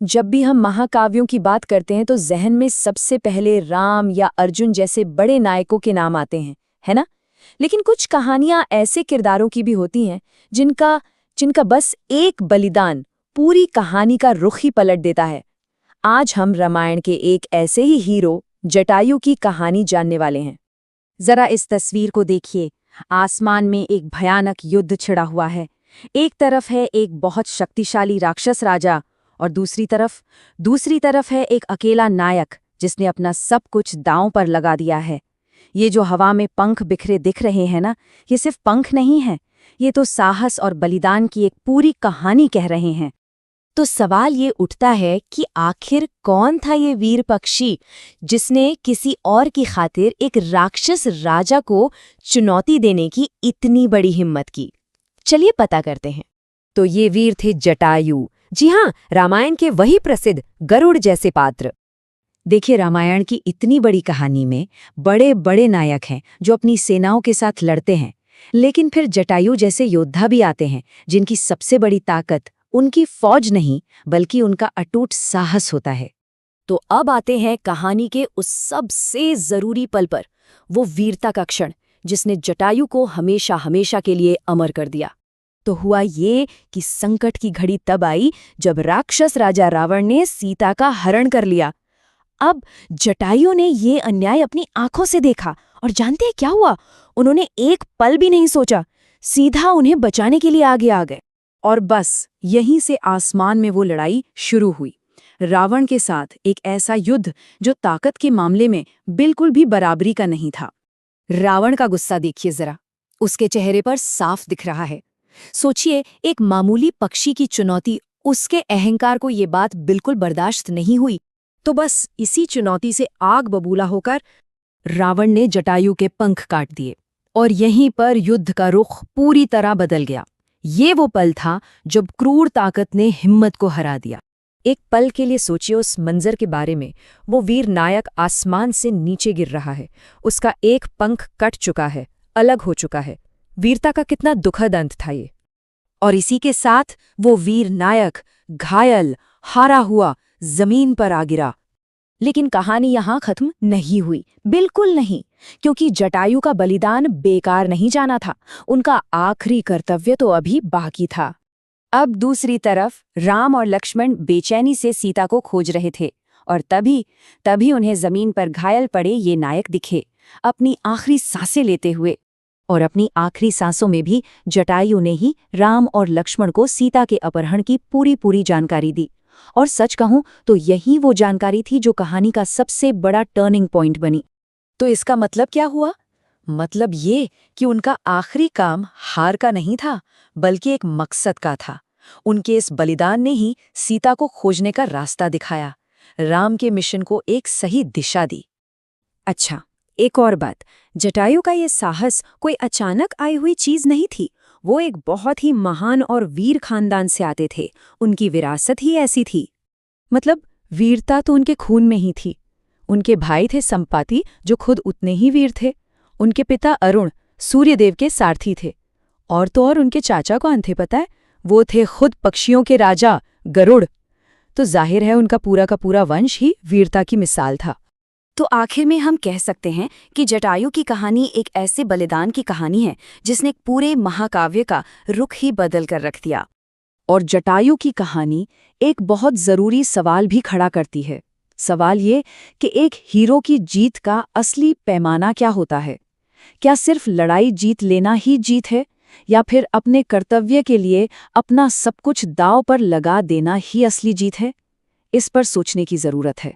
जब भी हम महाकाव्यों की बात करते हैं तो जहन में सबसे पहले राम या अर्जुन जैसे बड़े नायकों के नाम आते हैं, है ना? लेकिन कुछ कहानियां ऐसे किरदारों की भी होती हैं जिनका जिनका बस एक बलिदान पूरी कहानी का रुख ही पलट देता है। आज हम रामायण के एक ऐसे ही हीरो जटायु की कहानी जानने वाले हैं। जरा इस तस्वीर को देखिए। आसमान में एक भयानक युद्ध छिड़ा हुआ है। एक तरफ है एक बहुत शक्तिशाली राक्षस राजा और दूसरी तरफ है एक अकेला नायक जिसने अपना सब कुछ दांव पर लगा दिया है। ये जो हवा में पंख बिखरे दिख रहे हैं ना, ये सिर्फ पंख नहीं है, ये तो साहस और बलिदान की एक पूरी कहानी कह रहे हैं। तो सवाल ये उठता है कि आखिर कौन था ये वीर पक्षी जिसने किसी और की खातिर एक राक्षस राजा को चुनौती देने की इतनी बड़ी हिम्मत की। चलिए पता करते हैं। तो ये वीर थे जटायु। जी हाँ, रामायण के वही प्रसिद्ध गरुड़ जैसे पात्र। देखिए, रामायण की इतनी बड़ी कहानी में बड़े बड़े नायक हैं जो अपनी सेनाओं के साथ लड़ते हैं, लेकिन फिर जटायु जैसे योद्धा भी आते हैं जिनकी सबसे बड़ी ताकत उनकी फौज नहीं बल्कि उनका अटूट साहस होता है। तो अब आते हैं कहानी के उस सबसे जरूरी पल पर, वो वीरता का क्षण जिसने जटायु को हमेशा हमेशा के लिए अमर कर दिया। तो हुआ ये कि संकट की घड़ी तब आई जब राक्षस राजा रावण ने सीता का हरण कर लिया। अब जटायु ने ये अन्याय अपनी आंखों से देखा और जानते हैं क्या हुआ? उन्होंने एक पल भी नहीं सोचा, सीधा उन्हें बचाने के लिए आगे आ गए। और बस यहीं से आसमान में वो लड़ाई शुरू हुई, रावण के साथ एक ऐसा युद्ध जो ताकत के मामले में बिल्कुल भी बराबरी का नहीं था। रावण का गुस्सा देखिए जरा, उसके चेहरे पर साफ दिख रहा है। सोचिए, एक मामूली पक्षी की चुनौती, उसके अहंकार को ये बात बिल्कुल बर्दाश्त नहीं हुई। तो बस इसी चुनौती से आग बबूला होकर रावण ने जटायु के पंख काट दिए और यहीं पर युद्ध का रुख पूरी तरह बदल गया। ये वो पल था जब क्रूर ताकत ने हिम्मत को हरा दिया। एक पल के लिए सोचिए उस मंजर के बारे में। वो वीर नायक आसमान से नीचे गिर रहा है, उसका एक पंख कट चुका है, अलग हो चुका है। वीरता का कितना दुखद अंत था ये। और इसी के साथ वो वीर नायक घायल, हारा हुआ जमीन पर आ गिरा। लेकिन कहानी यहां खत्म नहीं हुई, बिल्कुल नहीं, क्योंकि जटायु का बलिदान बेकार नहीं जाना था। उनका आखिरी कर्तव्य तो अभी बाकी था। अब दूसरी तरफ राम और लक्ष्मण बेचैनी से सीता को खोज रहे थे और तभी उन्हें जमीन पर घायल पड़े ये नायक दिखे, अपनी आखिरी सांसें लेते हुए। और अपनी आखिरी सांसों में भी जटायु ने ही राम और लक्ष्मण को सीता के अपहरण की पूरी जानकारी दी। और सच कहूं तो यही वो जानकारी थी जो कहानी का सबसे बड़ा टर्निंग पॉइंट बनी। तो इसका मतलब क्या हुआ? मतलब ये कि उनका आखिरी काम हार का नहीं था, बल्कि एक मकसद का था। उनके इस बलिदान ने ही सीता को खोजने का रास्ता दिखाया, राम के मिशन को एक सही दिशा दी। अच्छा, एक और बात, जटायु का ये साहस कोई अचानक आई हुई चीज नहीं थी। वो एक बहुत ही महान और वीर खानदान से आते थे, उनकी विरासत ही ऐसी थी। मतलब वीरता तो उनके खून में ही थी। उनके भाई थे संपाति जो खुद उतने ही वीर थे। उनके पिता अरुण सूर्यदेव के सारथी थे। और तो और उनके चाचा कौन थे पता है? वो थे खुद पक्षियों के राजा गरुड़। तो जाहिर है उनका पूरा का पूरा वंश ही वीरता की मिसाल था। तो आखिर में हम कह सकते हैं कि जटायु की कहानी एक ऐसे बलिदान की कहानी है जिसने पूरे महाकाव्य का रुख ही बदल कर रख दिया। और जटायु की कहानी एक बहुत जरूरी सवाल भी खड़ा करती है। सवाल ये कि एक हीरो की जीत का असली पैमाना क्या होता है? क्या सिर्फ लड़ाई जीत लेना ही जीत है, या फिर अपने कर्तव्य के लिए अपना सब कुछ दांव पर लगा देना ही असली जीत है? इस पर सोचने की जरूरत है।